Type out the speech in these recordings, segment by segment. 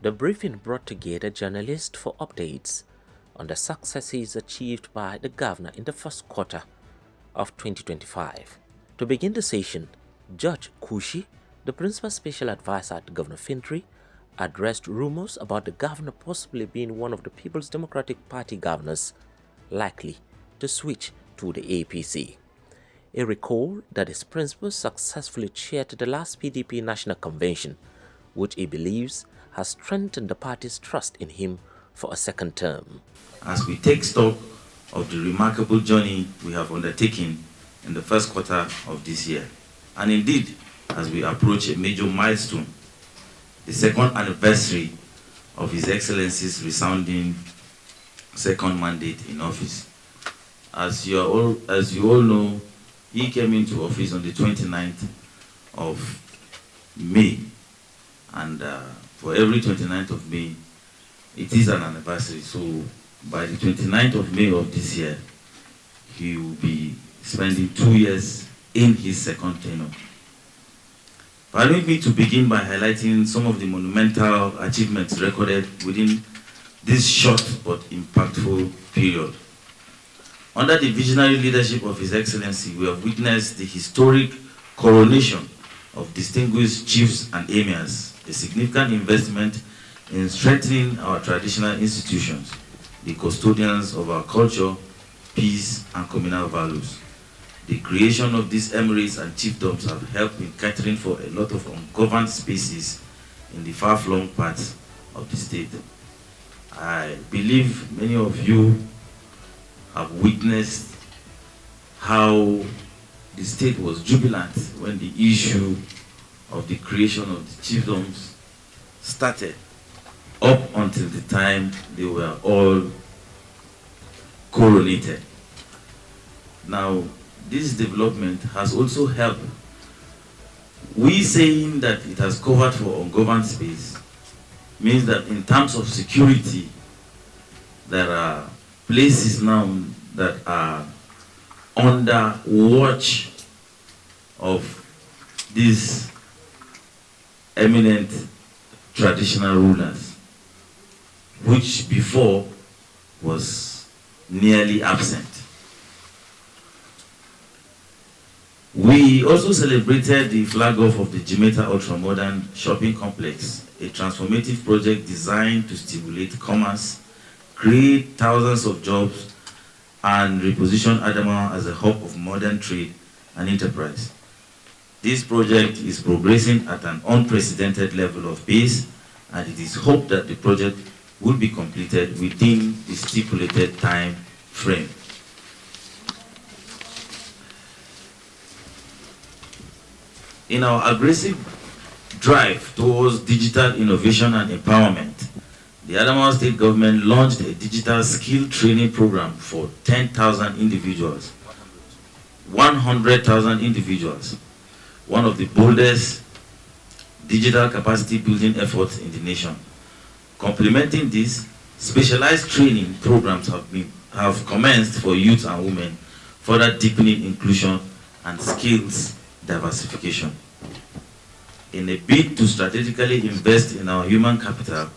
The briefing brought together journalists for updates on the successes achieved by the governor in the first quarter of 2025. To begin the session, Judge Kushi, the principal special advisor to Governor Fintri, addressed rumors about the governor possibly being one of the People's Democratic Party governors likely to switch to the APC. He recalled that his principal successfully chaired the last PDP National Convention, which he believes has strengthened the party's trust in him for a second term. As we take stock of the remarkable journey we have undertaken in the first quarter of this year, and indeed, as we approach a major milestone, the second anniversary of His Excellency's resounding second mandate in office. As you all know, he came into office on the 29th of May, and for every 29th of May, it is an anniversary. So by the 29th of May of this year, he will be spending 2 years in his second tenure. Permit me to begin by highlighting some of the monumental achievements recorded within this short but impactful period. Under the visionary leadership of His Excellency, we have witnessed the historic coronation of distinguished chiefs and emirs, a significant investment in strengthening our traditional institutions, the custodians of our culture, peace, and communal values. The creation of these emirates and chiefdoms have helped in catering for a lot of ungoverned spaces in the far-flung parts of the state. I believe many of you have witnessed how the state was jubilant when the issue of the creation of the chiefdoms started, up until the time they were all coronated. Now, this development has also helped. We saying that it has covered for ungoverned space means that in terms of security, there are places now that are under watch of these eminent traditional rulers, which before was nearly absent. We also celebrated the flag off of the Jimeta Ultramodern Shopping Complex, a transformative project designed to stimulate commerce, create thousands of jobs, and reposition Adamawa as a hub of modern trade and enterprise. This project is progressing at an unprecedented level of pace, and it is hoped that the project will be completed within the stipulated time frame. In our aggressive drive towards digital innovation and empowerment, the Adamawa State government launched a digital skill training program for 10,000 individuals, 100,000 individuals, one of the boldest digital capacity building efforts in the nation. Complementing this, specialized training programs have commenced for youth and women, further deepening inclusion and skills diversification. In a bid to strategically invest in our human capital,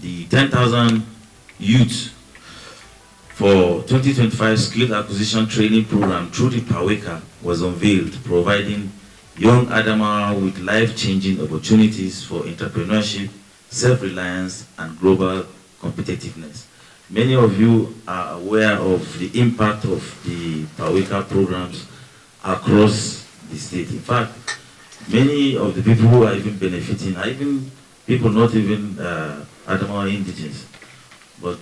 the 10,000 youth for 2025 skill acquisition training program through the PAWECA was unveiled, providing young Adamawa with life-changing opportunities for entrepreneurship, self-reliance, and global competitiveness. Many of you are aware of the impact of the PAWECA programs across the state. In fact, many of the people who are even benefiting are even people not even Adamawa indigenous. But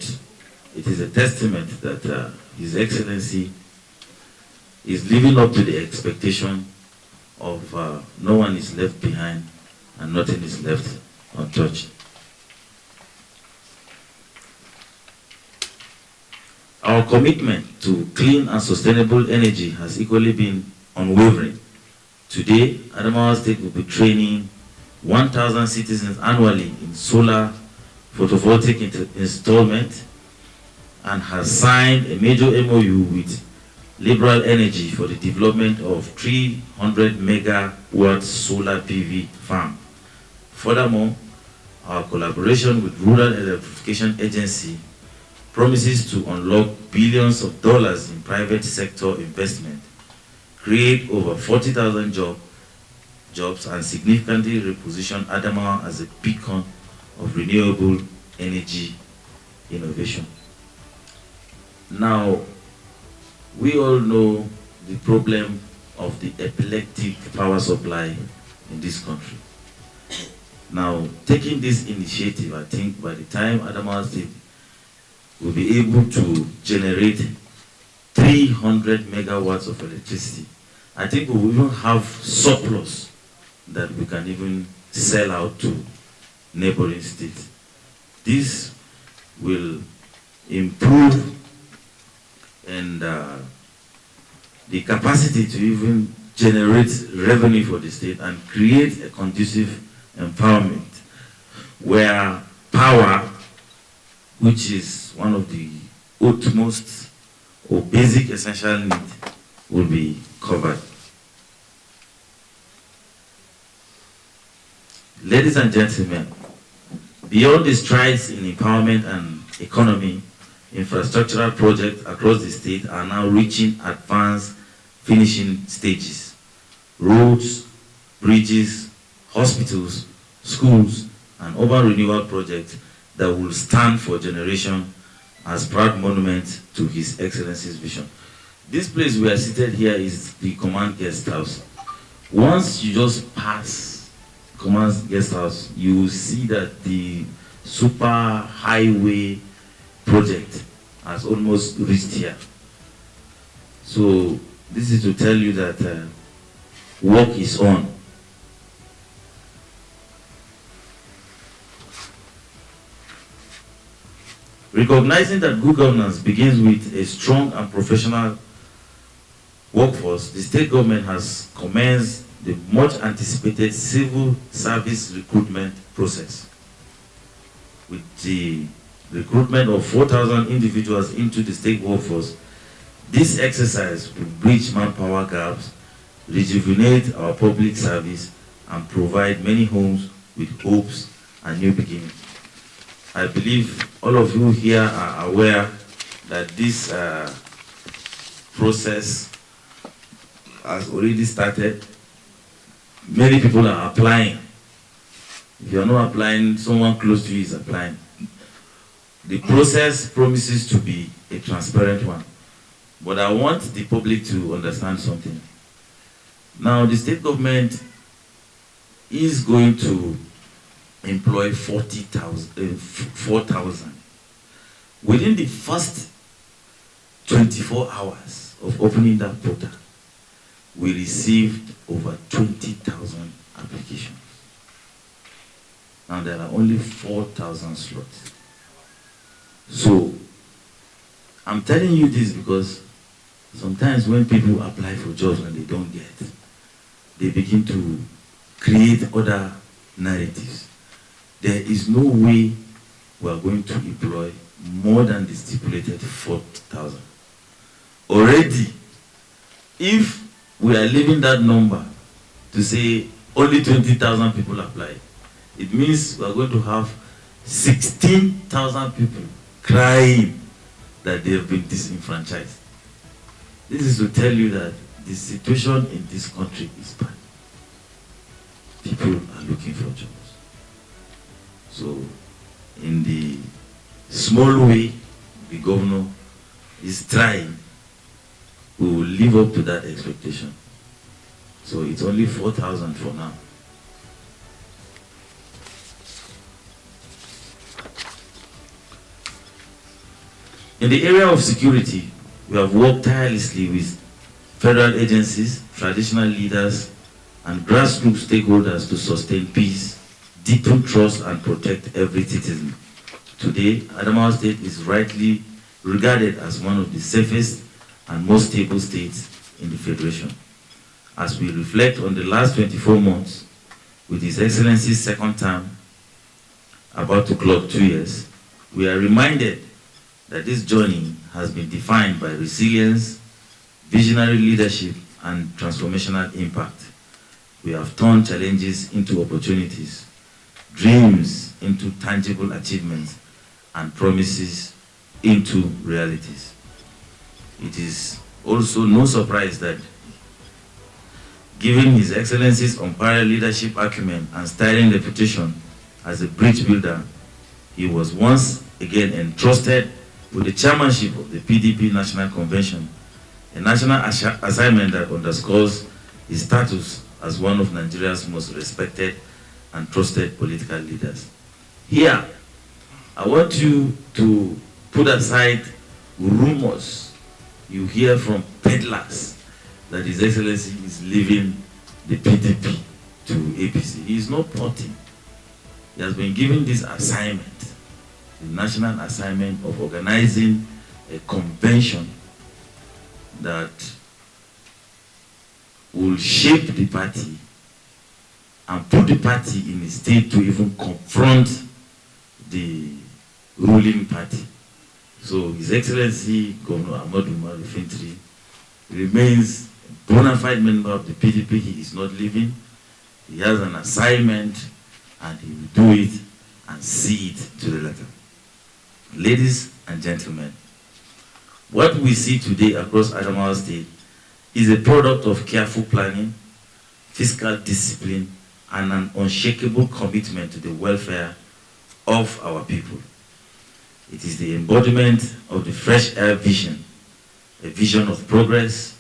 it is a testament that His Excellency is living up to the expectation of no one is left behind and nothing is left untouched. Our commitment to clean and sustainable energy has equally been unwavering. Today, Adamawa State will be training 1,000 citizens annually in solar photovoltaic installment and has signed a major MOU with Liberal Energy for the development of 300 megawatt solar PV farm. Furthermore, Our collaboration with Rural Electrification Agency promises to unlock billions of dollars in private sector investment, create over 40,000 jobs, and significantly reposition Adamawa as a beacon of renewable energy innovation. Now, we all know the problem of the epileptic power supply in this country. Now, taking this initiative, I think by the time Adamawa State will be able to generate 300 megawatts of electricity, I think we will even have surplus that we can even sell out to neighboring states. This will improve and the capacity to even generate revenue for the state and create a conducive empowerment where power, which is one of the utmost or basic essential needs, will be covered. Ladies and gentlemen, beyond the strides in empowerment and economy, infrastructural projects across the state are now reaching advanced finishing stages. Roads, bridges, hospitals, schools, and urban renewal projects that will stand for generation as proud monument to His Excellency's vision. This place we are seated here is the Command Guest House. Once you just pass Command Guest House, you will see that the super highway project has almost reached here. So this is to tell you that work is on. Recognizing that good governance begins with a strong and professional workforce, the state government has commenced the much anticipated civil service recruitment process. With the recruitment of 4,000 individuals into the state workforce, this exercise will bridge manpower gaps, rejuvenate our public service, and provide many homes with hopes and new beginnings. I believe all of you here are aware that this process has already started. Many people are applying. If you are not applying, someone close to you is applying. The process promises to be a transparent one. But I want the public to understand something. Now, the state government is going to employ 4,000. Within the first 24 hours of opening that portal, we received over 20,000 applications. Now there are only 4,000 slots. So I'm telling you this because sometimes when people apply for jobs and they don't get, they begin to create other narratives. There is no way we are going to employ more than the stipulated 4,000. Already, if we are leaving that number to say only 20,000 people apply, it means we are going to have 16,000 people crying that they have been disenfranchised. This is to tell you that the situation in this country is bad. People are looking for jobs. So, in the small way the governor is trying, we will live up to that expectation. So it's only 4,000 for now. In the area of security, we have worked tirelessly with federal agencies, traditional leaders, and grassroots stakeholders to sustain peace, deepen trust, and protect every citizen. Today, Adamawa State is rightly regarded as one of the safest and most stable states in the Federation. As we reflect on the last 24 months, with His Excellency's second term about to clock 2 years, we are reminded that this journey has been defined by resilience, visionary leadership, and transformational impact. We have turned challenges into opportunities, dreams into tangible achievements and promises into realities. It is also no surprise that, given His Excellency's unparalleled leadership acumen and sterling reputation as a bridge builder, he was once again entrusted with the chairmanship of the PDP National Convention, a national assignment that underscores his status as one of Nigeria's most respected and trusted political leaders. Here, I want you to put aside rumors you hear from peddlers that His Excellency is leaving the PDP to APC. He is not plotting. He has been given this assignment, the national assignment of organizing a convention that will shape the party and put the party in a state to even confront the ruling party. So His Excellency Governor Ahmadu Umaru Fintri remains a bona fide member of the PDP. He is not leaving. He has an assignment and he will do it and see it to the letter. Ladies and gentlemen, what we see today across Adamawa State is a product of careful planning, fiscal discipline, and an unshakable commitment to the welfare of our people. It is the embodiment of the fresh air vision, a vision of progress,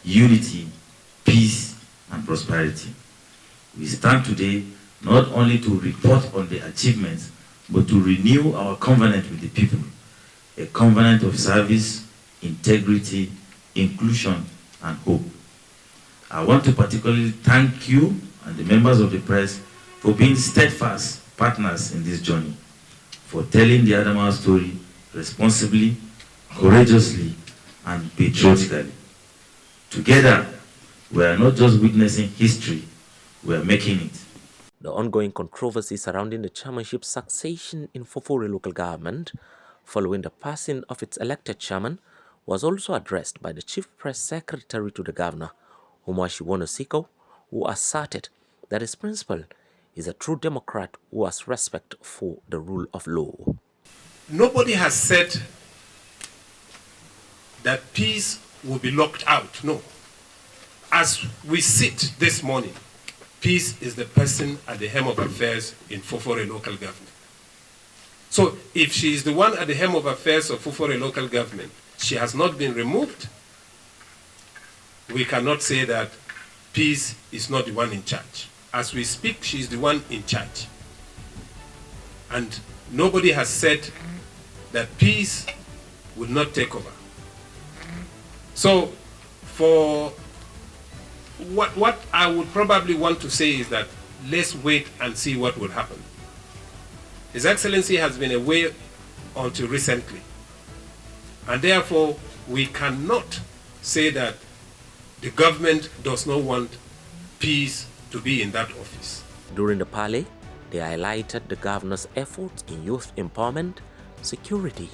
unity, peace, and prosperity. We stand today not only to report on the achievements, but to renew our covenant with the people, a covenant of service, integrity, inclusion, and hope. I want to particularly thank you and the members of the press for being steadfast partners in this journey, for telling the Adamawa story responsibly, courageously, and patriotically. Together, we are not just witnessing history, we are making it. The ongoing controversy surrounding the chairmanship succession in Fofore local government following the passing of its elected chairman was also addressed by the chief press secretary to the governor, Umashi Wonosiko, who asserted that his principal is a true Democrat who has respect for the rule of law. Nobody has said that peace will be locked out. No. As we sit this morning, peace is the person at the helm of affairs in Fofore local government. So if she is the one at the helm of affairs of Fofore local government, she has not been removed, we cannot say that peace is not the one in charge. As we speak, she is the one in charge. And nobody has said that peace will not take over. So for what I would probably want to say is that let's wait and see what will happen. His Excellency has been away until recently. And therefore, we cannot say that the government does not want peace to be in that office. During the parley, they highlighted the governor's efforts in youth empowerment, security,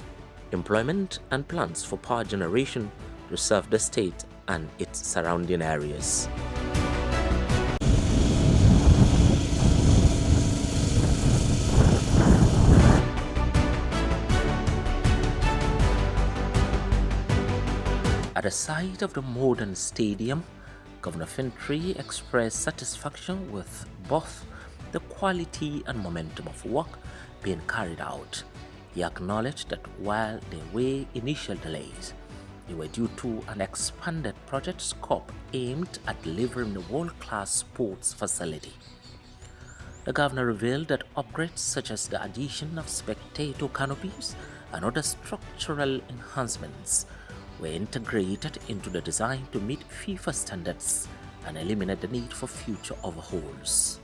employment, and plans for power generation to serve the state and its surrounding areas. At the site of the modern stadium, Governor Fintri expressed satisfaction with both the quality and momentum of work being carried out. He acknowledged that while there were initial delays, they were due to an expanded project scope aimed at delivering the world-class sports facility. The governor revealed that upgrades such as the addition of spectator canopies and other structural enhancements were integrated into the design to meet FIFA standards and eliminate the need for future overhauls.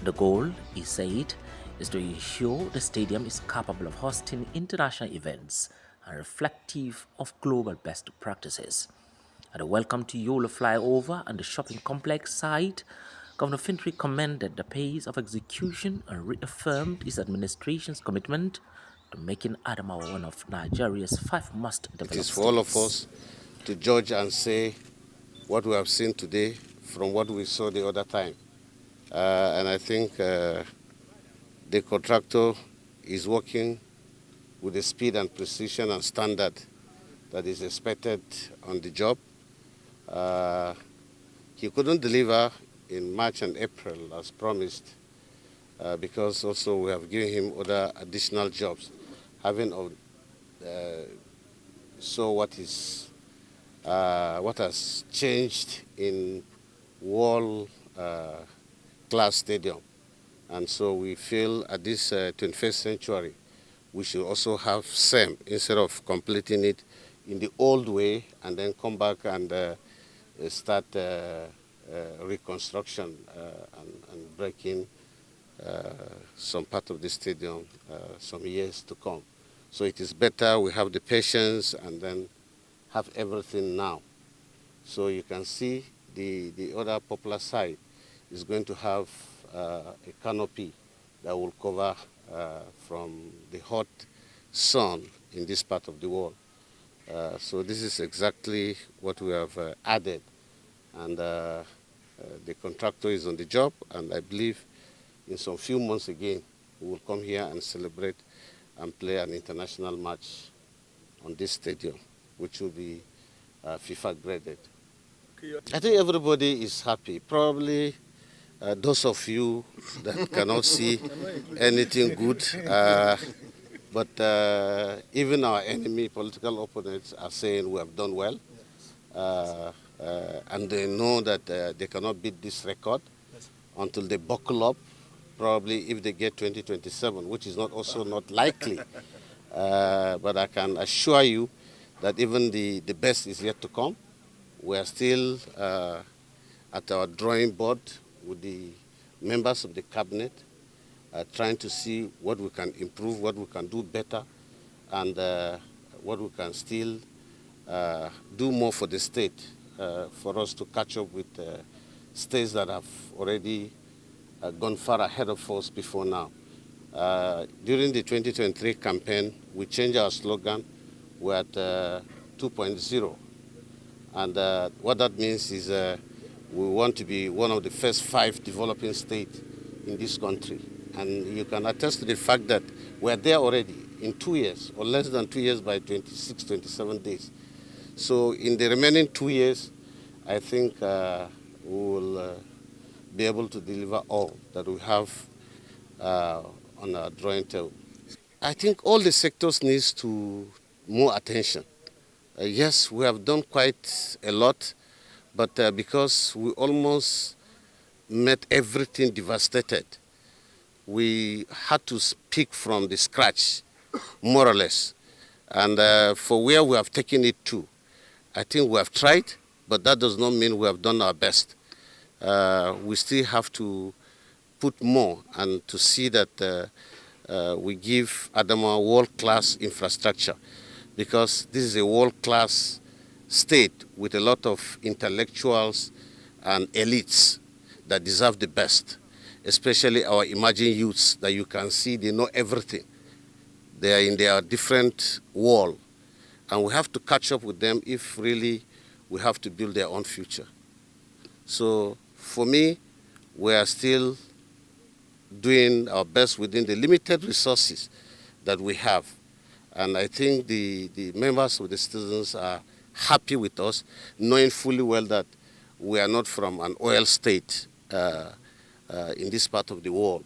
The goal, he said, is to ensure the stadium is capable of hosting international events and reflective of global best practices. At the Welcome to Yola flyover and the shopping complex site, Governor Fintri commended the pace of execution and reaffirmed his administration's commitment to making Adamawa one of Nigeria's 5 most developed states. It is for all of us to judge and say what we have seen today from what we saw the other time. And I think The contractor is working with the speed and precision and standard that is expected on the job. He couldn't deliver in March and April as promised because also we have given him other additional jobs. Having so what has changed in world class stadium, and so we feel at this 21st century we should also have same instead of completing it in the old way and then come back and start reconstruction and breaking some part of the stadium some years to come. So it is better we have the patience and then have everything now. So you can see the other popular side is going to have a canopy that will cover from the hot sun in this part of the world. So this is exactly what we have added, and the contractor is on the job, and I believe in some few months again we will come here and celebrate and play an international match on this stadium, which will be FIFA graded. I think everybody is happy. Probably those of you that cannot see anything good, but even our enemy, political opponents, are saying we have done well, and they know that they cannot beat this record until they buckle up. Probably if they get 2027, which is also not likely, but I can assure you that even the best is yet to come. We are still at our drawing board with the members of the cabinet, trying to see what we can improve, what we can do better, and what we can still do more for the state, for us to catch up with states that have already gone far ahead of us before now. During the 2023 campaign, we changed our slogan. We're at 2.0. And what that means is we want to be one of the first 5 developing states in this country. And you can attest to the fact that we're there already in 2 years, or less than 2 years by 26, 27 days. So in the remaining 2 years, I think we will be able to deliver all that we have on our drawing table. I think all the sectors need more attention. Yes, we have done quite a lot, but because we almost met everything devastated, we had to speak from the scratch, more or less. And for where we have taken it to, I think we have tried, but that does not mean we have done our best. We still have to put more and to see that we give Adamawa world-class infrastructure, because this is a world-class state with a lot of intellectuals and elites that deserve the best, especially our emerging youths that you can see they know everything. They are in their different world, and we have to catch up with them if really we have to build their own future. So for me, we are still doing our best within the limited resources that we have. And I think the members of the citizens are happy with us, knowing fully well that we are not from an oil state in this part of the world.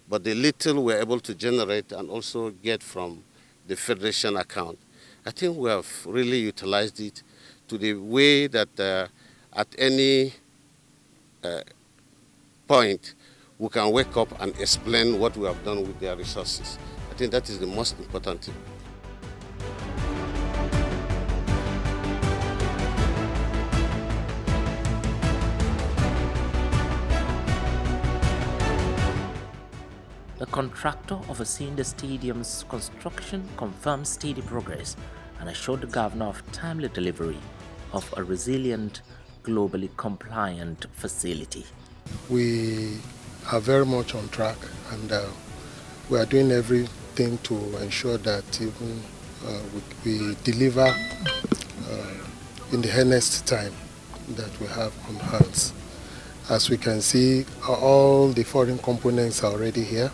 But the little we're able to generate and also get from the Federation account, I think we have really utilized it to the way that at any point we can wake up and explain what we have done with their resources. I think that is the most important thing. The contractor overseeing the stadium's construction confirmed steady progress and assured the governor of timely delivery of a resilient, globally compliant facility. We are very much on track, and we are doing everything to ensure that even we deliver in the earnest time that we have on hands. As we can see, all the foreign components are already here,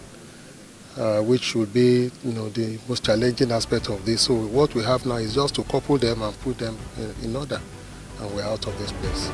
which would be, the most challenging aspect of this. So what we have now is just to couple them and put them in order, and we're out of this place.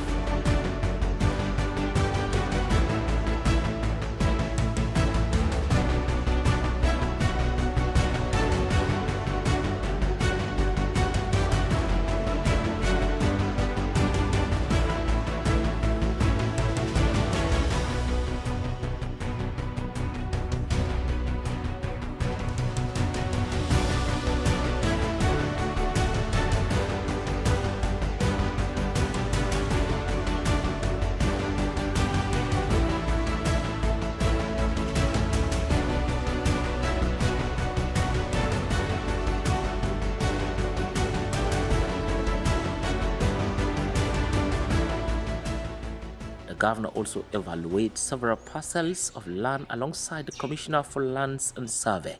The governor also evaluates several parcels of land alongside the Commissioner for Lands and Survey,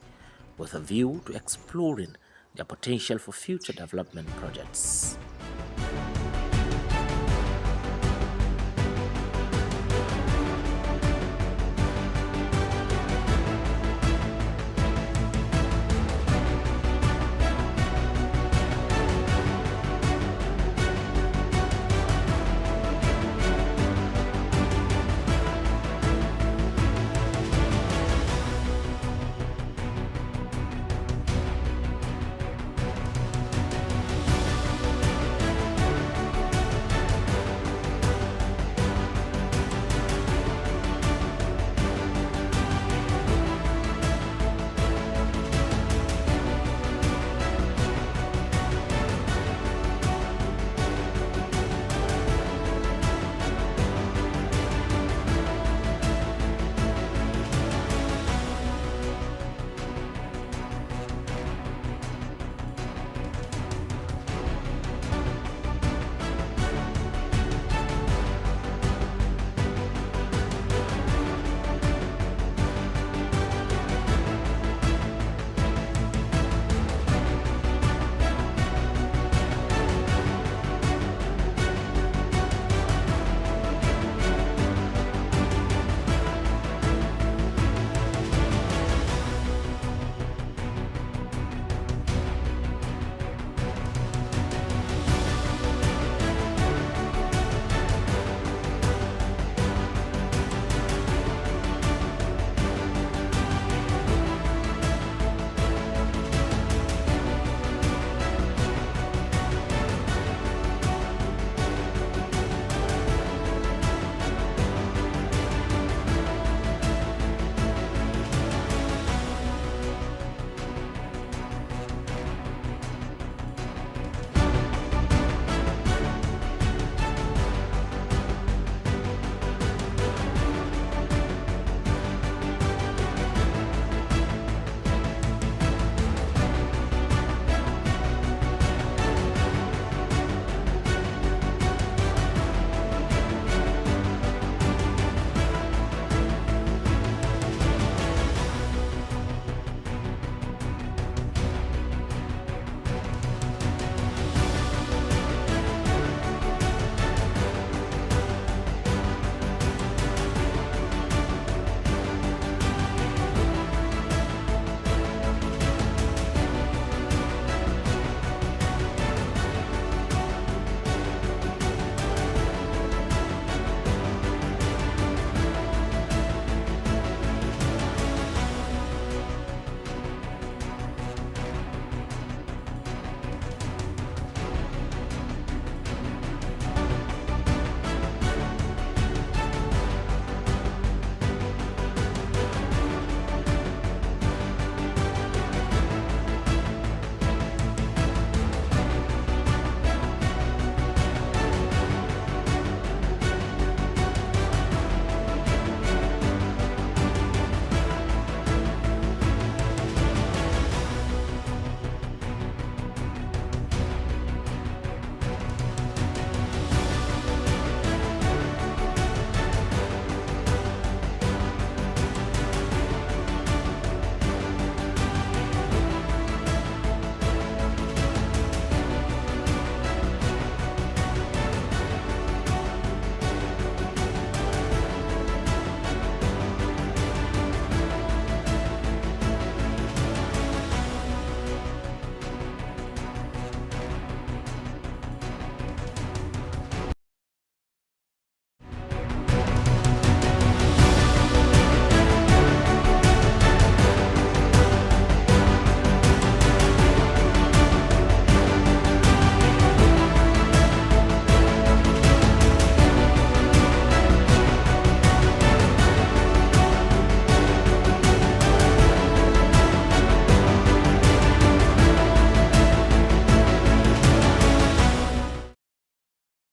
with a view to exploring their potential for future development projects.